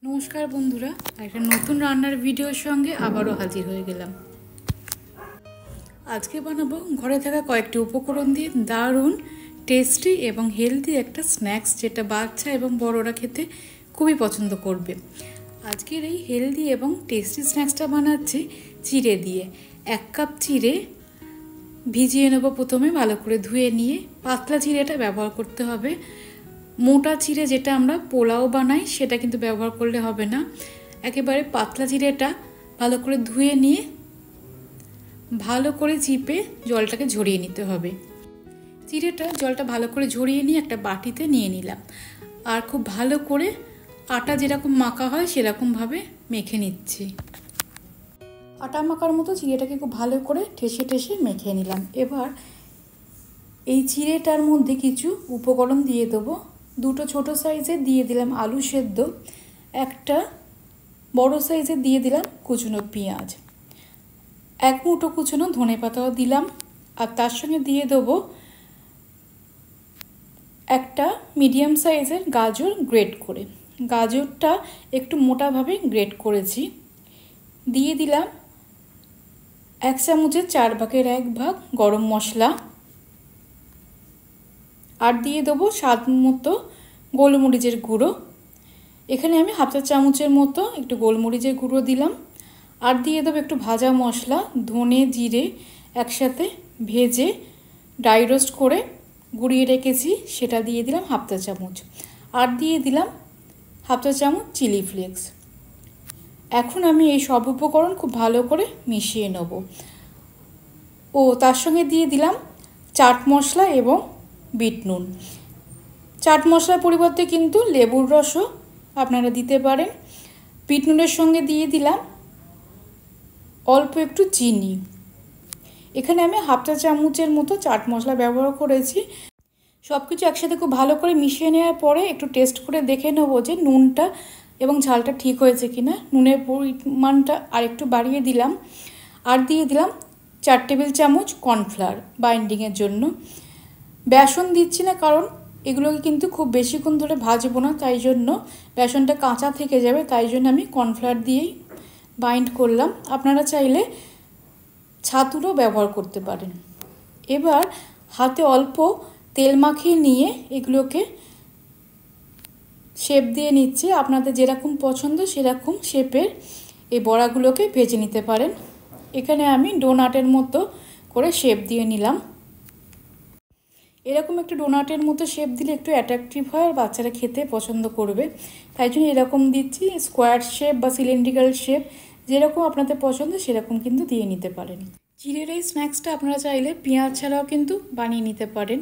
নমস্কার বন্ধুরা, একটা নতুন রান্নার ভিডিওর সঙ্গে আবারও হাজির হয়ে গেলাম। আজকে বানাবো ঘরে থাকা কয়েকটি উপকরণ দিয়ে দারুণ টেস্টি এবং হেলদি একটা স্ন্যাক্স, যেটা বাচ্চা এবং বড়রা খেতে খুবই পছন্দ করবে। আজকের এই হেলদি এবং টেস্টি স্ন্যাক্সটা বানাচ্ছি চিড়ে দিয়ে। 1 কাপ চিড়ে ভিজিয়ে নেব প্রথমে, ভালো করে ধুয়ে নিয়ে। পাতলা চিড়েটা ব্যবহার করতে হবে। মোটা চিড়ে যেটা আমরা পোলাও বানাই সেটা কিন্তু ব্যবহার করলে হবে না। একেবারে পাতলা চিড়েটা ভালো করে ধুয়ে নিয়ে ভালো করে চিপে জলটাকে ঝরিয়ে নিতে হবে। চিড়েটা জলটা ভালো করে ঝরিয়ে নিয়ে একটা বাটিতে নিয়ে নিলাম। আর খুব ভালো করে আটা যেরকম মাখা হয় সেরকমভাবে মেখে নিচ্ছি। আটা মাখার মতো চিড়েটাকে খুব ভালো করে ঠেসে ঠেসে মেখে নিলাম। এবার এই চিড়েটার মধ্যে কিছু উপকরণ দিয়ে দেবো। 2টো ছোটো সাইজের দিয়ে দিলাম আলু সেদ্ধ, একটা বড় সাইজের দিয়ে দিলাম কুচনো পেঁয়াজ, 1 মুঠো কুচনো ধনেপাতাও দিলাম। আর তার সঙ্গে দিয়ে দেবো একটা মিডিয়াম সাইজের গাজর গ্রেট করে। গাজরটা একটু মোটাভাবে গ্রেট করেছি। দিয়ে দিলাম 1 চামচের 4 ভাগের 1 ভাগ গরম মশলা। আর দিয়ে দেবো স্বাদ মতো গোলমরিচের গুঁড়ো। এখানে আমি 1/2 চা চামচের মতো একটু গোলমরিচের গুঁড়ো দিলাম। আর দিয়ে দেবো একটু ভাজা মশলা, ধনে জিরে একসাথে ভেজে ড্রাই রোস্ট করে গুঁড়িয়ে রেখেছি, সেটা দিয়ে দিলাম 1/2 চা চামচ। আর দিয়ে দিলাম 1/2 চা চামচ চিলি ফ্লেক্স। এখন আমি এই সব উপকরণ খুব ভালো করে মিশিয়ে নেব। তার সঙ্গে দিয়ে দিলাম চাট মশলা এবং বিট নুন। চাট মশলার পরিবর্তে কিন্তু লেবুর রসও আপনারা দিতে পারেন। বিট নুনের সঙ্গে দিয়ে দিলাম অল্প একটু চিনি। এখানে আমি 1/2 চা চামচের মতো চাট মশলা ব্যবহার করেছি। সব কিছু একসাথে খুব ভালো করে মিশিয়ে নেওয়ার পরে একটু টেস্ট করে দেখে নেবো যে নুনটা এবং ঝালটা ঠিক হয়েছে কিনা। নুনের পরিমাণটা আর একটু বাড়িয়ে দিলাম। আর দিয়ে দিলাম 4 টেবিল চামচ কর্নফ্লাওয়ার বাইন্ডিংয়ের জন্য। বেসন দিচ্ছি না, কারণ এগুলোকে কিন্তু খুব বেশিক্ষণ ধরে ভাজবো না, তাই জন্য বেসনটা কাঁচা থেকে যাবে, তাই জন্য আমি কর্নফ্লাওয়ার দিয়েই বাইন্ড করলাম। আপনারা চাইলে ছাতুরও ব্যবহার করতে পারেন। এবার হাতে অল্প তেল মাখিয়ে নিয়ে এগুলোকে শেপ দিয়ে নিচ্ছি। আপনাদের যেরকম পছন্দ সেরকম শেপের এই বড়াগুলোকে ভেজে নিতে পারেন। এখানে আমি ডোনাটের মতো করে শেপ দিয়ে নিলাম। এরকম একটু ডোনাটের মতো শেপ দিলে একটু অ্যাট্রাকটিভ হয় আর বাচ্চারা খেতে পছন্দ করবে, তাই জন্য এরকম দিচ্ছি। স্কোয়ার শেপ বা সিলিন্ড্রিক্যাল শেপ যেরকম আপনাদের পছন্দ সেরকম কিন্তু দিয়ে নিতে পারেন। চিড়ের এই স্ন্যাক্সটা আপনারা চাইলে পেঁয়াজ ছাড়াও কিন্তু বানিয়ে নিতে পারেন।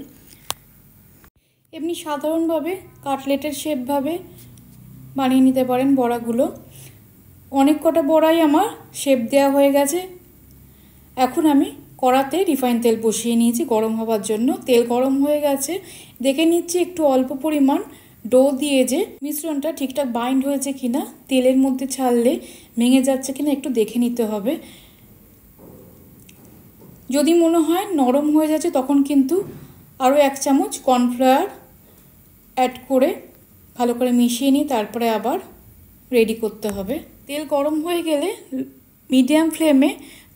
এমনি সাধারণভাবে কাটলেটের শেপভাবে বানিয়ে নিতে পারেন বড়াগুলো। অনেক কটা বড়াই আমার শেপ দেওয়া হয়ে গেছে। এখন আমি কড়াতে রিফাইন তেল বসিয়ে নিয়েছি গরম হওয়ার জন্য। তেল গরম হয়ে গেছে, দেখে নিচ্ছি একটু অল্প পরিমাণ ডো দিয়ে যে মিশ্রণটা ঠিকঠাক বাইন্ড হয়েছে কিনা। তেলের মধ্যে ছাড়লে ভেঙে যাচ্ছে কিনা একটু দেখে নিতে হবে। যদি মনে হয় নরম হয়ে যাচ্ছে তখন কিন্তু আরও 1 চামচ কর্নফ্লাওয়ার অ্যাড করে ভালো করে মিশিয়ে নিয়ে তারপরে আবার রেডি করতে হবে। তেল গরম হয়ে গেলে মিডিয়াম ফ্লেমে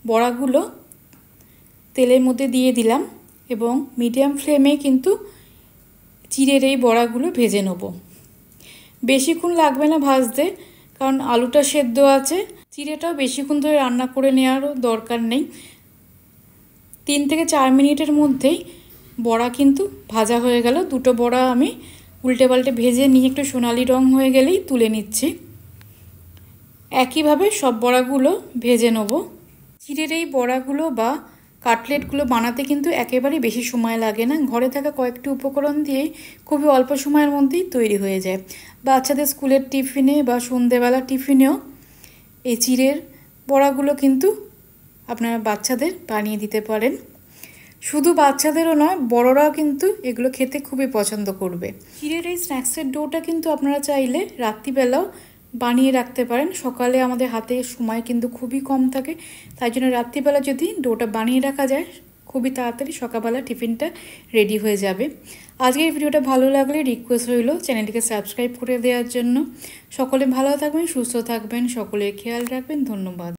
বড়াগুলো তেলের মধ্যে দিয়ে দিলাম এবং মিডিয়াম ফ্লেমে কিন্তু চিড়ের এই বড়াগুলো ভেজে নেব। বেশিক্ষণ লাগবে না ভাজতে, কারণ আলুটা সেদ্ধ আছে। চিড়েটাও বেশিক্ষণ ধরে রান্না করে নেওয়ারও দরকার নেই। 3 থেকে 4 মিনিটের মধ্যেই বড়া কিন্তু ভাজা হয়ে গেল। 2টো বড়া আমি উল্টে পাল্টে ভেজে নিয়ে একটু সোনালি রং হয়ে গেলেই তুলে নিচ্ছি। একইভাবে সব বড়াগুলো ভেজে নেব। চিড়ের এই বড়াগুলো বা কাটলেটগুলো বানাতে কিন্তু একেবারেই বেশি সময় লাগে না। ঘরে থাকা কয়েকটি উপকরণ দিয়েই খুবই অল্প সময়ের মধ্যেই তৈরি হয়ে যায়। বাচ্চাদের স্কুলের টিফিনে বা সন্ধেবেলা টিফিনেও এই চিড়ের বড়াগুলো কিন্তু আপনারা বাচ্চাদের বানিয়ে দিতে পারেন। শুধু বাচ্চাদেরও নয়, বড়রাও কিন্তু এগুলো খেতে খুবই পছন্দ করবে। চিড়ের এই স্ন্যাক্সের ডোটা কিন্তু আপনারা চাইলে রাত্রিবেলাও বানিয়ে রাখতে পারেন। সকালে আমাদের হাতে সময় কিন্তু খুবই কম থাকে, তাই জন্য রাত্রিবেলা যদি ডোটা বানিয়ে রাখা যায় খুবই তাড়াতাড়ি সকালবেলা টিফিনটা রেডি হয়ে যাবে। আজকের ভিডিওটা ভালো লাগলে রিকোয়েস্ট রইল চ্যানেলটিকে সাবস্ক্রাইব করে দেওয়ার জন্য। সকলে ভালো থাকবেন, সুস্থ থাকবেন, সকলের খেয়াল রাখবেন। ধন্যবাদ।